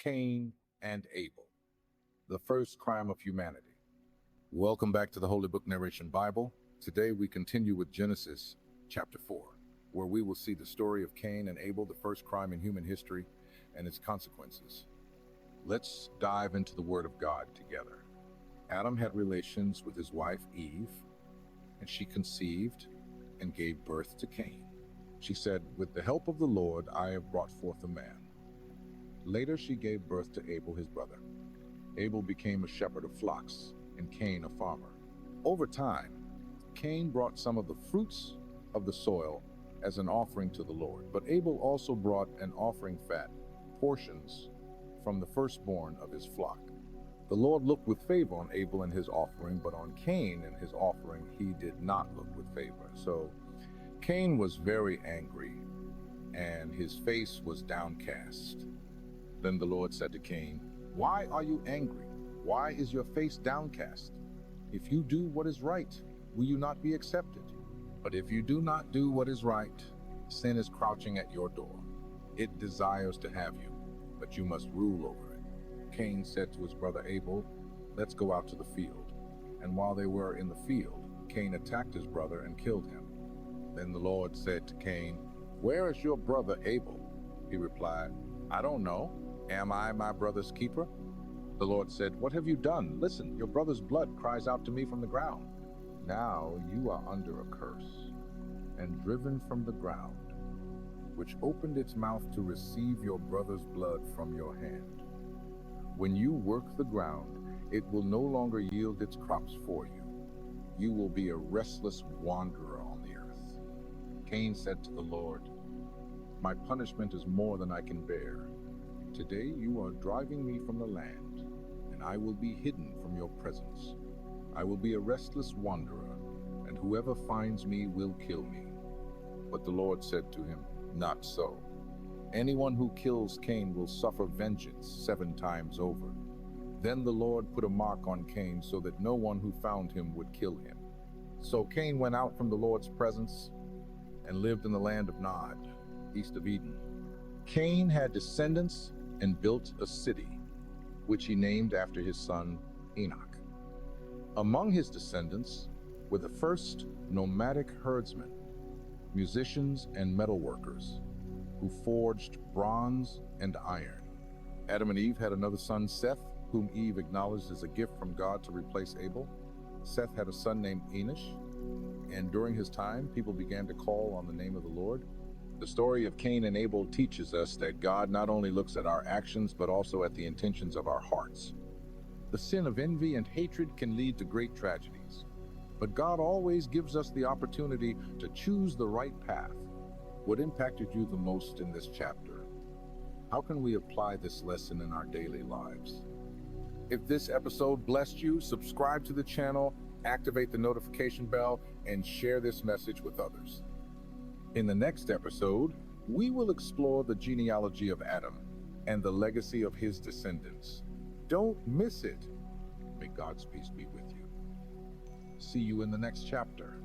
Cain and Abel, the first crime of humanity. Welcome back to the Holy Book Narration Bible. Today we continue with Genesis chapter 4, where we will see the story of Cain and Abel, the first crime in human history, and its consequences. Let's dive into the Word of God together. Adam had relations with his wife Eve, and she conceived and gave birth to Cain. She said, "With the help of the Lord, I have brought forth a man." Later she gave birth to Abel, his brother. Abel became a shepherd of flocks, and Cain a farmer. Over time, Cain brought some of the fruits of the soil as an offering to the Lord, but Abel also brought an offering fat, portions from the firstborn of his flock. The Lord looked with favor on Abel and his offering, but on Cain and his offering he did not look with favor. So Cain was very angry, and his face was downcast. Then the Lord said to Cain, "Why are you angry? Why is your face downcast? If you do what is right, will you not be accepted? But if you do not do what is right, sin is crouching at your door. It desires to have you, but you must rule over it." Cain said to his brother Abel, "Let's go out to the field." And while they were in the field, Cain attacked his brother and killed him. Then the Lord said to Cain, "Where is your brother Abel?" He replied, "I don't know. Am I my brother's keeper?" The Lord said, "What have you done? Listen, your brother's blood cries out to me from the ground. Now you are under a curse and driven from the ground, which opened its mouth to receive your brother's blood from your hand. When you work the ground, it will no longer yield its crops for you. You will be a restless wanderer on the earth." Cain said to the Lord, "My punishment is more than I can bear. Today you are driving me from the land, and I will be hidden from your presence. I will be a restless wanderer, and whoever finds me will kill me." But the Lord said to him, "Not so. Anyone who kills Cain will suffer vengeance 7 times over." Then the Lord put a mark on Cain so that no one who found him would kill him. So Cain went out from the Lord's presence and lived in the land of Nod, east of Eden. Cain had descendants and built a city, which he named after his son Enoch. Among his descendants were the first nomadic herdsmen, musicians, and metalworkers who forged bronze and iron. Adam and Eve had another son, Seth, whom Eve acknowledged as a gift from God to replace Abel. Seth had a son named Enosh, and during his time, people began to call on the name of the Lord. The story of Cain and Abel teaches us that God not only looks at our actions, but also at the intentions of our hearts. The sin of envy and hatred can lead to great tragedies, but God always gives us the opportunity to choose the right path. What impacted you the most in this chapter? How can we apply this lesson in our daily lives? If this episode blessed you, subscribe to the channel, activate the notification bell, and share this message with others. In the next episode, we will explore the genealogy of Adam and the legacy of his descendants. Don't miss it. May God's peace be with you. See you in the next chapter.